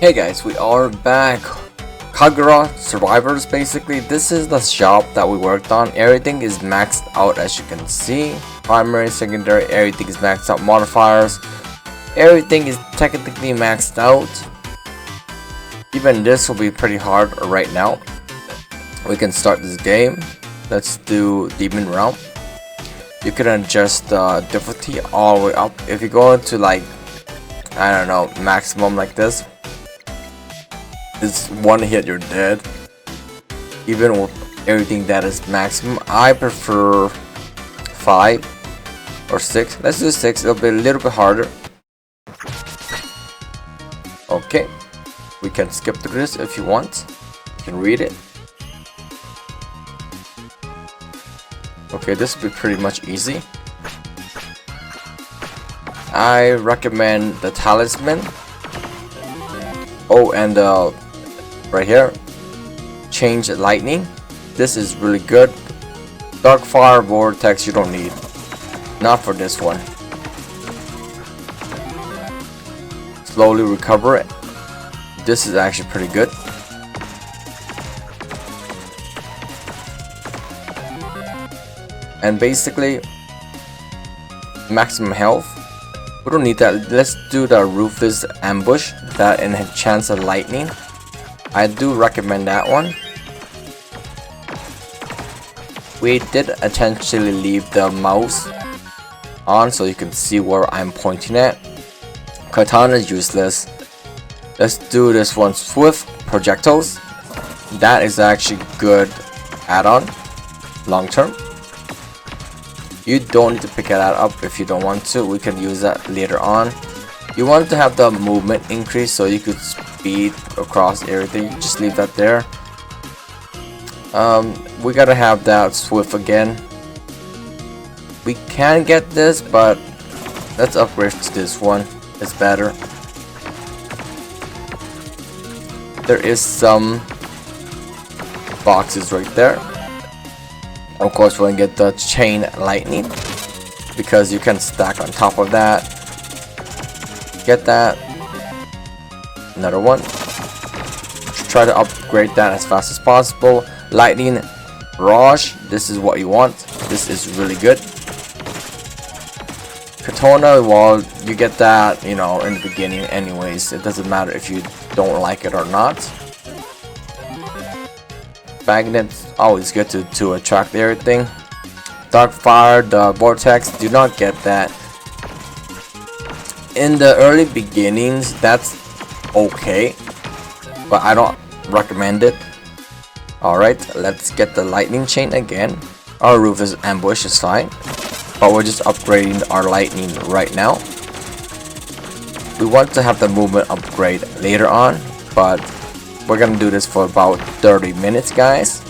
Hey guys, we are back. Kagura Survivors, basically. This is the shop that we worked on. Everything is maxed out, as you can see. Primary, secondary, everything is maxed out. Modifiers, everything is technically maxed out. Even this will be pretty hard right now. We can start this game. Let's do Demon Realm. You can adjust the difficulty all the way up. If you go into like, I don't know, maximum like this, it's one hit you're dead. Even with everything that is maximum, I prefer 5 or 6. Let's do 6. It'll be a little bit harder. Okay, we can skip through this if you want. You can read it. Okay, this will be pretty much easy. I recommend the talisman. Oh, and right here, change lightning. This is really good. Dark fire vortex you don't need. Not for this one. Slowly recover it. This is actually pretty good. And basically, maximum health. We don't need that. Let's do the ruthless ambush that enhance the lightning. I do recommend that one. We did intentionally leave the mouse on so you can see where I'm pointing at. Katana is useless. Let's do this one, swift projectiles. That is actually good add-on long term. You don't need to pick that up if you don't want to. We can use that later on. You want to have the movement increase so you could speed across everything. Just leave that there. We gotta have that swift again. We can get this, but let's upgrade to this one. It's better. There is some boxes right there. Of course, we're gonna get the chain lightning because you can stack on top of that. Get that. Another one. Try to upgrade that as fast as possible. Lightning barrage. This is what you want. This is really good. Katana, well, you get that, you know, in the beginning anyways. It doesn't matter if you don't like it or not. Magnets, always good to attract everything. Dark fire, the vortex, do not get that. In the early beginnings, that's okay, but I don't recommend it. Alright, let's get the lightning chain again. Our ruthless ambush is fine, but we're just upgrading our lightning right now. We want to have the movement upgrade later on, but we're gonna do this for about 30 minutes, guys.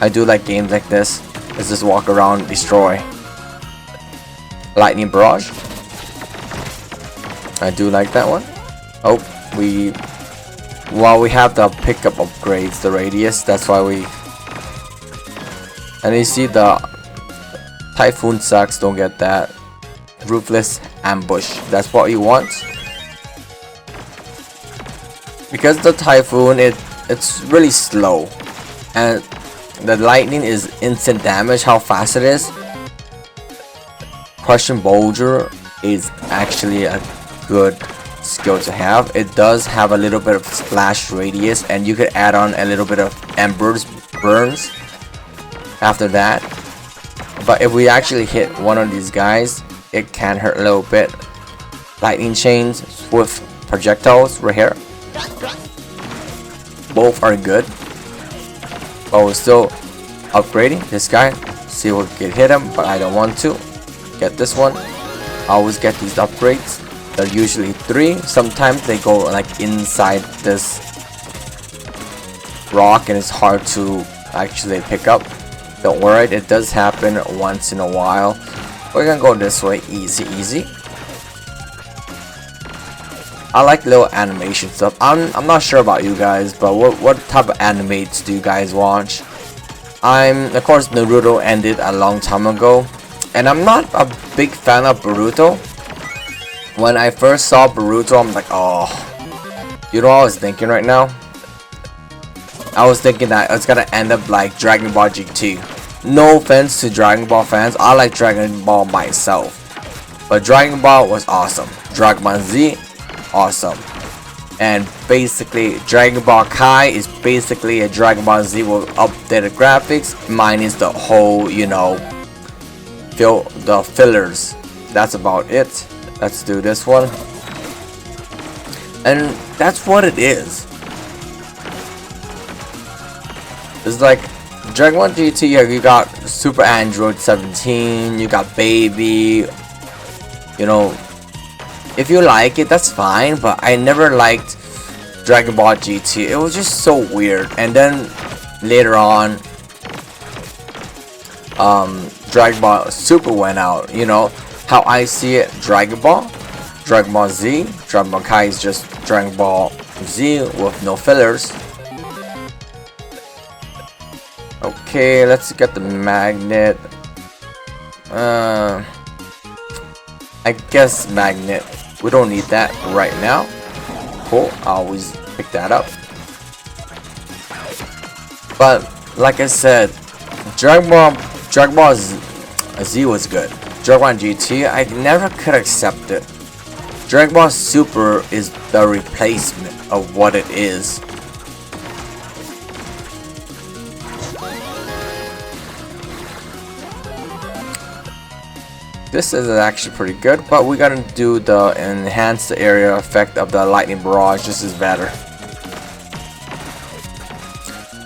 I do like games like this. Let's just walk around, destroy. Lightning barrage. I do like that one. Oh, we have the pickup upgrades, the radius. That's why we. And you see the typhoon sucks. Don't get that. Ruthless ambush. That's what you want. Because the typhoon, it's really slow, and the lightning is instant damage. How fast it is. Crushing boulder is actually a good skill to have. It does have a little bit of splash radius, and you could add on a little bit of embers burns after that. But if we actually hit one of these guys, it can hurt a little bit. Lightning chains, swift projectiles right here. Both are good, but we're still upgrading this guy. See if we can hit him, but I don't want to. Get this one. I always get these upgrades. They're usually 3. Sometimes they go like inside this rock and it's hard to actually pick up. Don't worry, it does happen once in a while. We're gonna go this way, easy. I like little animation stuff. I'm not sure about you guys, but what type of animates do you guys watch? Of course, Naruto ended a long time ago, and I'm not a big fan of Boruto. When I first saw Boruto, I'm like, oh, you know what I was thinking right now? I was thinking that it's gonna end up like Dragon Ball GT. No offense to Dragon Ball fans, I like Dragon Ball myself. But Dragon Ball was awesome. Dragon Ball Z, awesome. And basically, Dragon Ball Kai is basically a Dragon Ball Z with updated graphics, minus the whole, you know, the fillers. That's about it. Let's do this one. And that's what it is. It's like Dragon Ball GT, you got Super Android 17, you got Baby. You know, if you like it, that's fine, but I never liked Dragon Ball GT. It was just so weird. And then later on, Dragon Ball Super went out. You know how I see it: Dragon Ball Z, Dragon Ball Kai is just Dragon Ball Z with no fillers. Okay, let's get the magnet. I guess magnet. We don't need that right now. Cool, I always pick that up. But like I said, Dragon Ball Z was good. Dragon Ball GT, I never could accept it. Dragon Ball Super is the replacement of what it is. This is actually pretty good, but we're gonna do the enhance the area effect of the lightning barrage. This is better.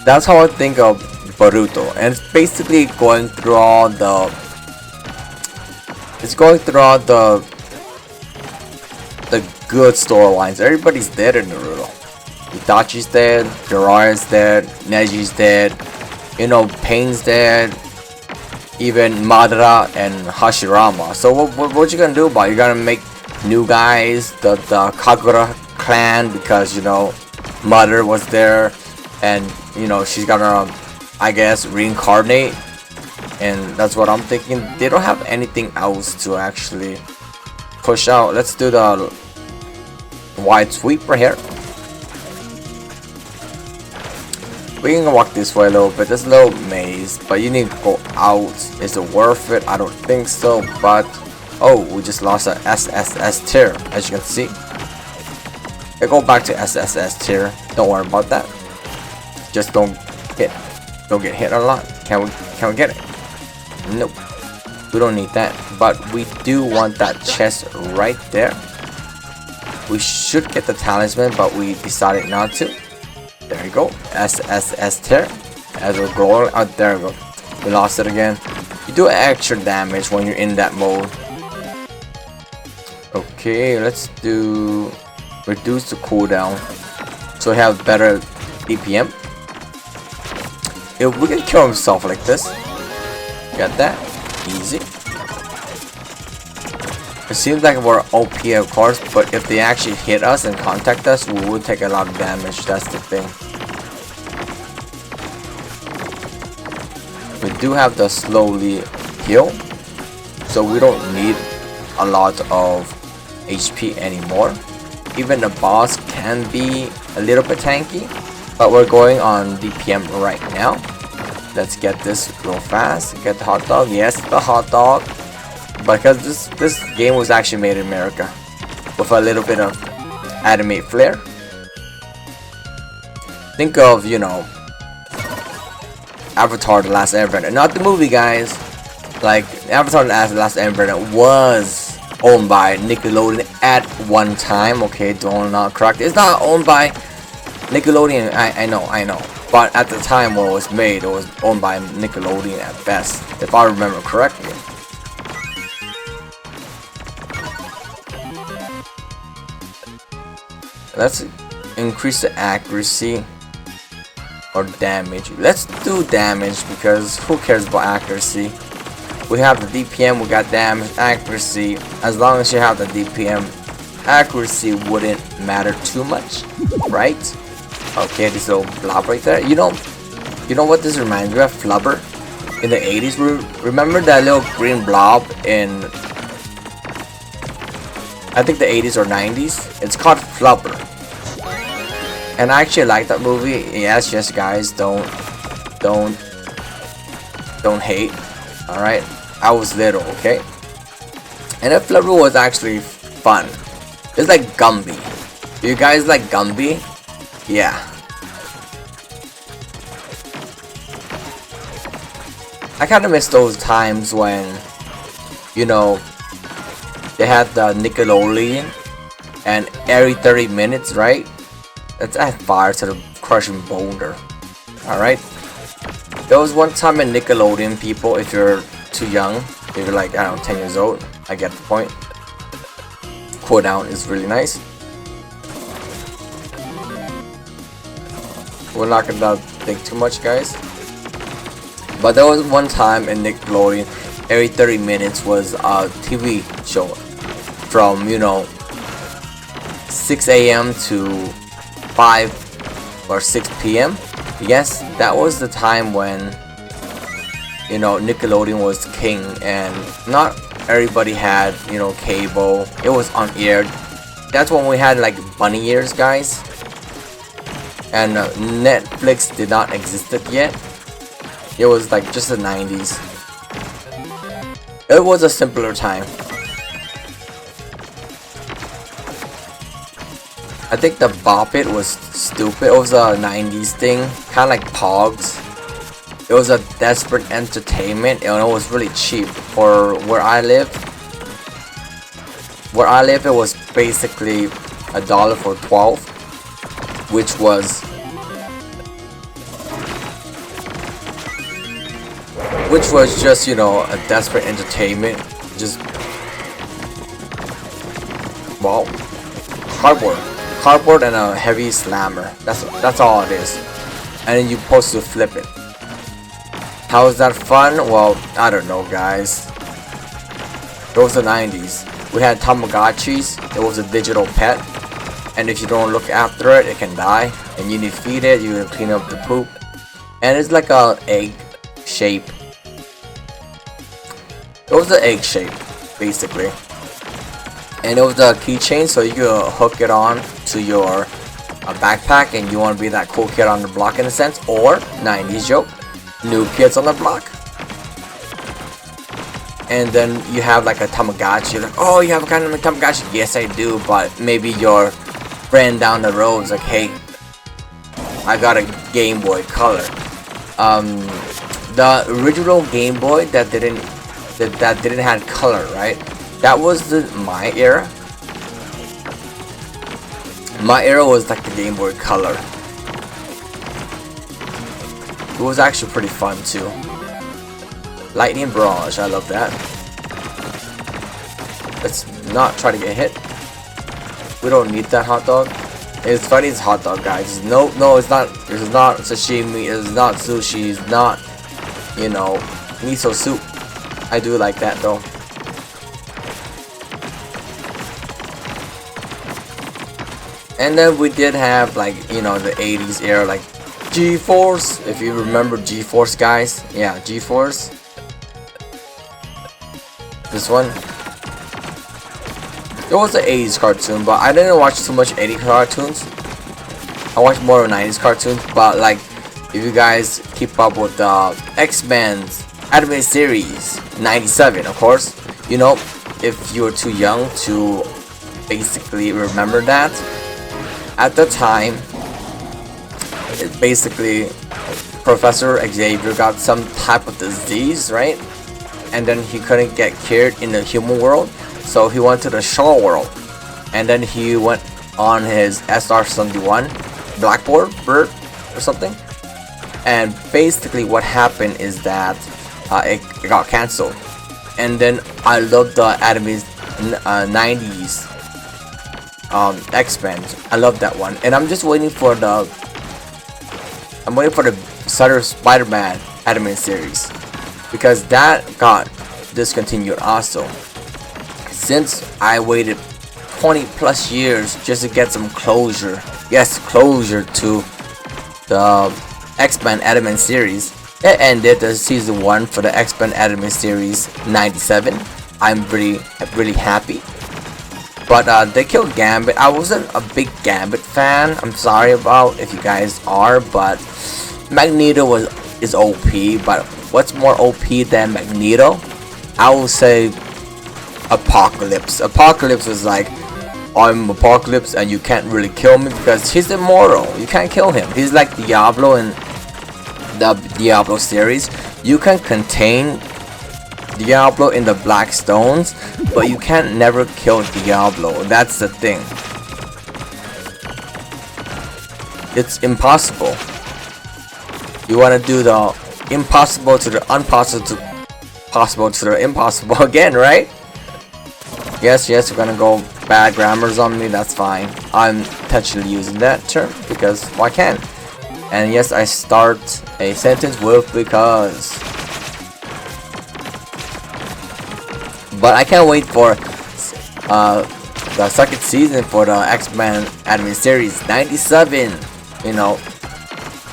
That's how I think of Boruto, and it's basically going through all the. It's going through all the good storylines. Everybody's dead in Naruto. Itachi's dead, Jiraiya's dead, Neji's dead. You know, Pain's dead. Even Madara and Hashirama. So what you gonna do about it? You're gonna make new guys, the Kagura clan, because you know Mother was there, and you know she's gonna, I guess, reincarnate, and that's what I'm thinking. They don't have anything else to actually push out. Let's do the wide sweep right here. We can walk this way a little bit. There's a little maze, but you need to go out. Is it worth it? I don't think so, but oh, we just lost a SSS tier, as you can see. I go back to SSS tier. Don't worry about that. Just don't get hit a lot. Can we get it? Nope. We don't need that, but we do want that chest right there. We should get the talisman, but we decided not to. There you go, SSS tier. As we're growing, oh, there we go. We lost it again. You do extra damage when you're in that mode. Okay, let's do reduce the cooldown, so we have better DPM. If we can kill himself like this, got that easy. It seems like we're OP, of course, but if they actually hit us and contact us, we would take a lot of damage. That's the thing. We do have the slowly heal, so we don't need a lot of HP anymore. Even the boss can be a little bit tanky, but we're going on DPM right now. Let's get this real fast. Get the hot dog. Yes, the hot dog. Because this game was actually made in America with a little bit of anime flair. Think of, you know, Avatar: The Last Airbender, not the movie, guys. Like Avatar: The Last Airbender was owned by Nickelodeon at one time. Okay, don't not correct. It's not owned by Nickelodeon. I know. But at the time when it was made, it was owned by Nickelodeon at best, if I remember correctly. Let's increase the accuracy or damage. Let's do damage, because who cares about accuracy? We have the DPM, we got damage, accuracy. As long as you have the DPM, accuracy wouldn't matter too much, right? Okay, this little blob right there. You know what this reminds me of? Flubber in the 80s. Remember that little green blob in, I think the 80s or 90s. It's called Flubber. And I actually like that movie. Yes, guys, don't hate. All right, I was little, okay. And that Flubber was actually fun. It's like Gumby. You guys like Gumby? Yeah. I kind of miss those times when, you know, they had the Nickelodeon and every 30 minutes, right? That's at fire to the crushing boulder. Alright? There was one time in Nickelodeon, people, if you're too young, if you're like, I don't know, 10 years old, I get the point. Cooldown is really nice. We're not gonna think too much, guys. But there was one time in Nickelodeon, every 30 minutes was a TV show from, you know, 6 a.m. to 5 or 6 p.m. Yes, that was the time when, you know, Nickelodeon was king and not everybody had, you know, cable. It was on air. That's when we had like bunny ears, guys. And Netflix did not exist yet. It was like just the 90s. It was a simpler time. I think the Bop It was stupid. It was a 90s thing, kind of like Pogs. It was a desperate entertainment and it was really cheap for where I live. Where I live, it was basically $1 for 12, which was just, you know, a desperate entertainment. Just, well, cardboard and a heavy slammer. That's all it is. And then you're supposed to flip it. How is that fun? Well, I don't know, guys. It was the 90s. We had Tamagotchis. It was a digital pet, and if you don't look after it, it can die. And you need to feed it. You need to clean up the poop. And it's like a egg shape. It was the egg shape, basically. And it was the keychain, so you could hook it on to your backpack, and you want to be that cool kid on the block in a sense, or 90s joke, new kids on the block. And then you have like a Tamagotchi. You're like, oh, you have a kind of a Tamagotchi? Yes, I do, but maybe your friend down the road is like, hey, I got a Game Boy Color. The original Game Boy that didn't have color, right? That was my era. My era was like the Game Boy Color. It was actually pretty fun too. Lightning Barrage, I love that. Let's not try to get hit. We don't need that hot dog. It's funny, it's hot dog, guys. No, it's not. It's not sashimi. It's not sushi. It's not, you know, miso soup. I do like that though. And then we did have, like, you know, the 80s era, like G-Force, if you remember G-Force, guys. Yeah, G-Force. This one. It was an 80s cartoon, but I didn't watch too much 80s cartoons. I watched more of 90s cartoons, but like, if you guys keep up with the X-Men's anime series, 97, of course, you know, if you were too young to basically remember that, at the time, basically, Professor Xavier got some type of disease, right? And then he couldn't get cured in the human world, so he went to the Shaw world. And then he went on his SR-71 Blackboard bird or something. And basically what happened is that it got cancelled. And then I love the anime's 90s X-Men. I love that one. And I'm just waiting for the Sutter Spider-Man anime series, because that got discontinued also. Since I waited 20 plus years just to get some closure, yes, closure to the X-Men anime series. It ended the season 1 for the X-Men anime series 97. I'm really happy. But they killed Gambit. I wasn't a big Gambit fan. I'm sorry about if you guys are, but Magneto is OP. But what's more OP than Magneto? I will say Apocalypse. Apocalypse was like, I'm Apocalypse and you can't really kill me because he's immortal. You can't kill him. He's like Diablo in the Diablo series. You can contain Diablo in the Black Stones, but you can't never kill Diablo. That's the thing. It's impossible. You want to do the impossible to the impossible to possible to the impossible again, right? Yes, we're gonna go bad grammars on me. That's fine. I'm intentionally using that term because why can't? And yes, I start a sentence with because. But I can't wait for the second season for the X-Men anime series 97. You know,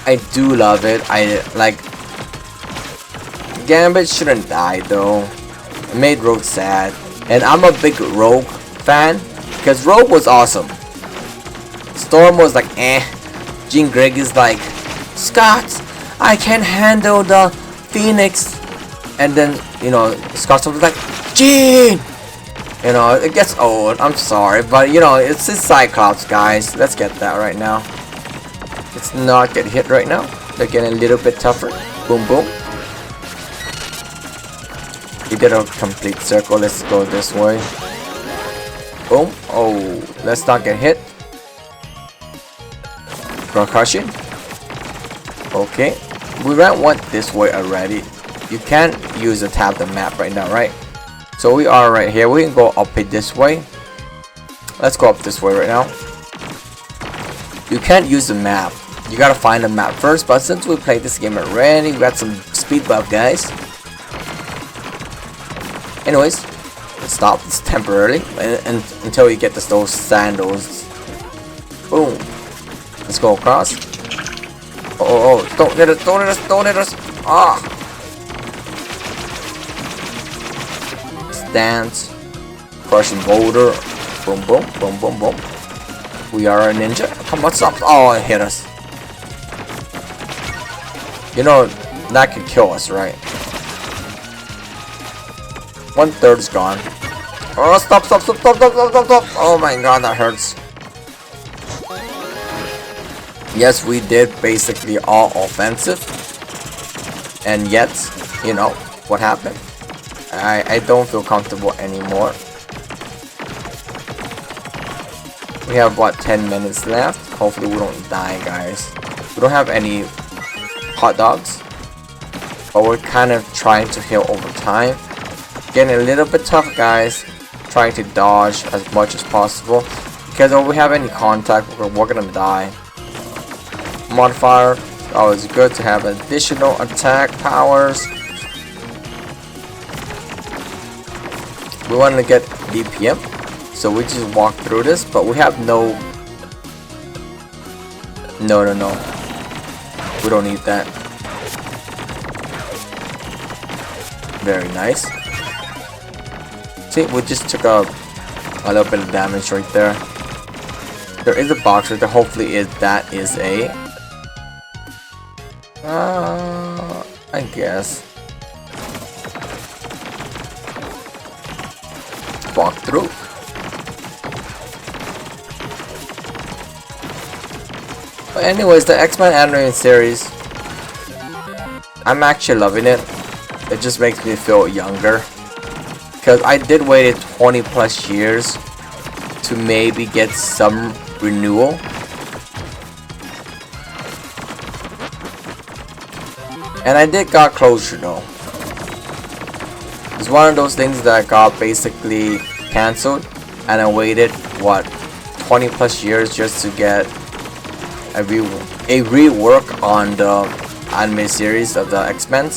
I do love it. I like Gambit shouldn't die though. It made Rogue sad, and I'm a big Rogue fan because Rogue was awesome. Storm was like eh. Jean Grey is like, Scott, I can't handle the Phoenix, and then you know Scott was like, Jean! You know, it gets old, I'm sorry, but you know, it's his Cyclops, guys. Let's get that right now. Let's not get hit right now. They're getting a little bit tougher. Boom, boom. We did a complete circle. Let's go this way. Boom. Oh, let's not get hit. Concussion. Okay. We went this way already. You can't use the tab the map right now, right? So we are right here. We can go up it this way. Let's go up this way right now. You can't use the map. You gotta find the map first. But since we played this game already, we got some speed buff, guys. Anyways, let's stop this temporarily and until you get those sandals. Boom. Let's go across. Oh, don't hit us, don't hit us, don't hit us. Ah. Dance, crushing boulder, boom, boom, boom, boom, boom. We are a ninja. Come on, stop! Oh, it hit us. You know that could kill us, right? 1/3 is gone. Oh, stop! Oh my god, that hurts. Yes, we did basically all offensive, and yet, you know what happened? I don't feel comfortable anymore. We have what, 10 minutes left. Hopefully we don't die, guys. We don't have any hot dogs, but we're kind of trying to heal over time. Getting a little bit tough, guys. Trying to dodge as much as possible because if we have any contact, we're gonna die. Modifier, always good to have additional attack powers. We want to get DPM, so we just walk through this, but we have no. We don't need that. Very nice. See, we just took a little bit of damage right there. There is a box right there. Hopefully, that is a. I guess. Walk through. But anyways, the X-Men anime series, I'm actually loving it. It just makes me feel younger because I did wait 20 plus years to maybe get some renewal. And I did got closure though. It's one of those things that got basically cancelled, and I waited what 20 plus years just to get a rework on the anime series of the X-Men.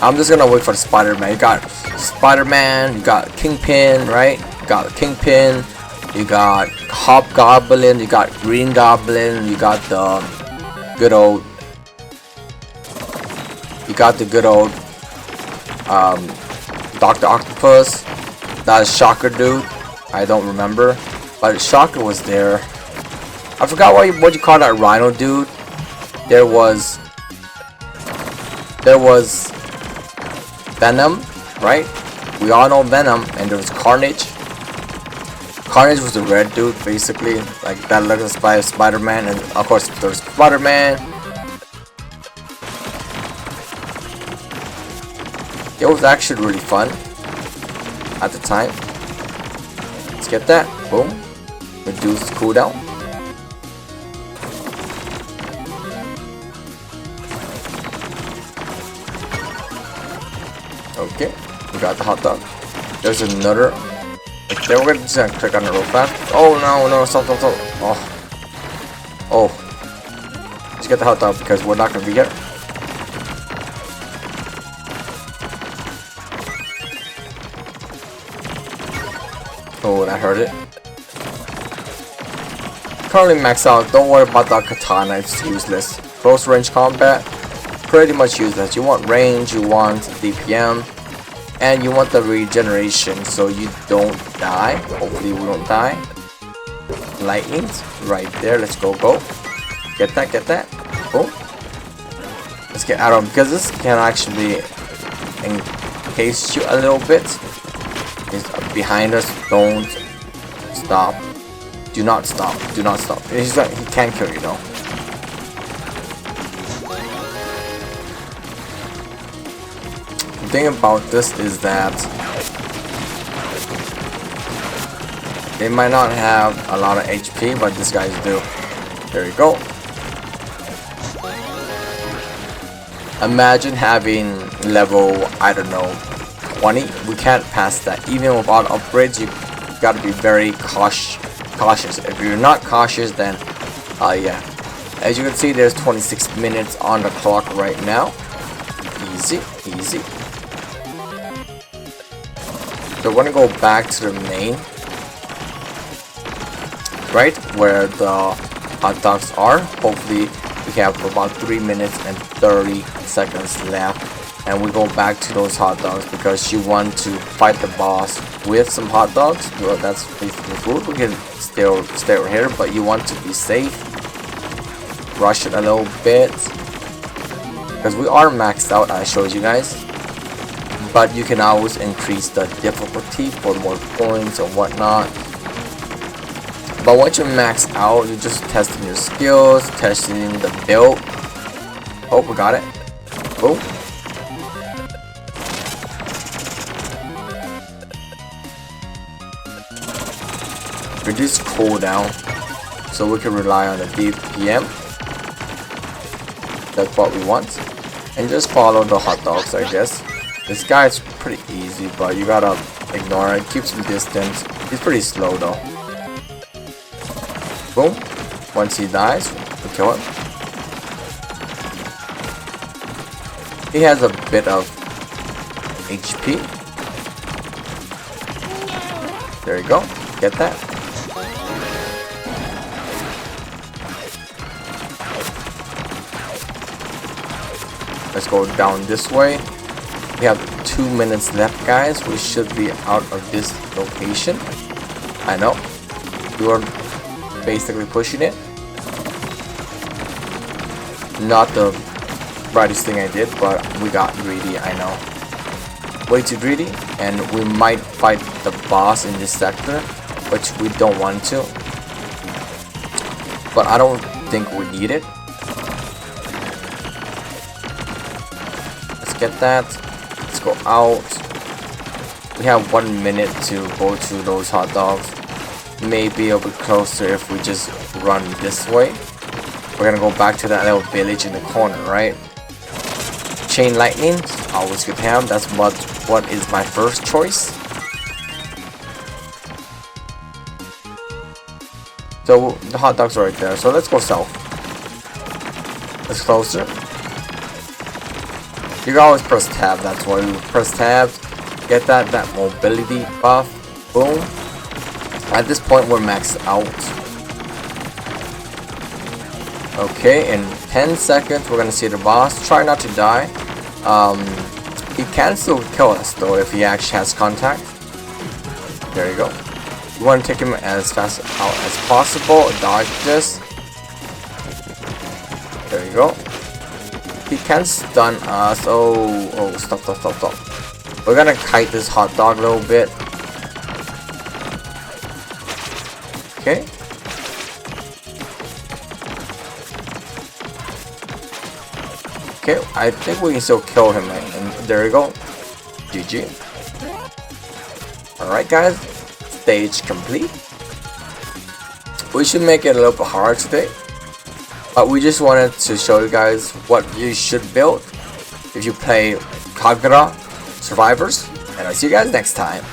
I'm just gonna wait for Spider-Man. You got Spider-Man, you got Kingpin, right? You got Kingpin, you got Hobgoblin, you got Green Goblin, you got the good old Dr. Octopus, that Shocker dude, I don't remember, but Shocker was there. I forgot what you call that Rhino dude. There was Venom, right? We all know Venom, and there was Carnage. Carnage was the red dude, basically, like that looks like Spider-Man, and of course there's Spider-Man. It was actually really fun at the time. Let's get that. Boom. Reduce cooldown. Okay, we got the hot dog. There's another. Then we're just gonna click on it real fast. Oh no, stop. Oh. Let's get the hot dog because we're not gonna be here. Oh, that hurt it. Currently maxed out. Don't worry about that katana, it's useless. Close range combat, pretty much useless. You want range, you want DPM, and you want the regeneration so you don't die. Hopefully we don't die. Lightnings, right there. Let's go. Get that. Boom. Let's get out of him because this can actually encase you a little bit. He's behind us. Don't stop. Do not stop. He can't kill you though. The thing about this is that they might not have a lot of HP, but these guys do. There you go. Imagine having level, I don't know, 20. We can't pass that. Even without upgrades, you gotta be very cautious. If you're not cautious, then yeah. As you can see, there's 26 minutes on the clock right now. Easy. So we're gonna go back to the main, right where the hot dogs are. Hopefully we have about 3 minutes and 30 seconds left, and we go back to those hot dogs because you want to fight the boss with some hot dogs. Well, that's basically food. We can still stay over here, but you want to be safe. Rush it a little bit because we are maxed out. I showed you guys, but you can always increase the difficulty for more points or whatnot. But once you're maxed out, you're just testing your skills, testing the build. Oh, we got it. Boom. Reduce cooldown so we can rely on the DPM. That's what we want. And just follow the hot dogs, I guess. This guy is pretty easy, but you gotta ignore it. Keep some distance. He's pretty slow though. Boom. Once he dies, we kill him. He has a bit of HP. There you go. Get that. Let's go down this way. We have 2 minutes left, guys. We should be out of this location. I know. You are basically pushing it. Not the brightest thing I did, but we got greedy, I know. Way too greedy, and we might fight the boss in this sector, which we don't want to. But I don't think we need it. Get that. Let's go out. We have 1 minute to go to those hot dogs. Maybe a bit closer if we just run this way. We're gonna go back to that little village in the corner, right? Chain lightning, always good to have. That's what is my first choice. So the hot dogs are right there. So let's go south. It's closer. You can always press tab, that's why we press tab. Get that mobility buff. Boom. At this point we're maxed out. Okay, in 10 seconds we're gonna see the boss. Try not to die. He can still kill us though if he actually has contact. There you go. You want to take him as fast out as possible. Dodge this. There you go. He can stun us. Oh, stop. We're gonna kite this hot dog a little bit. Okay. Okay, I think we can still kill him. And there you go. GG. Alright guys, stage complete. We should make it a little bit hard today. But we just wanted to show you guys what you should build if you play Kagura Survivors. And I'll see you guys next time.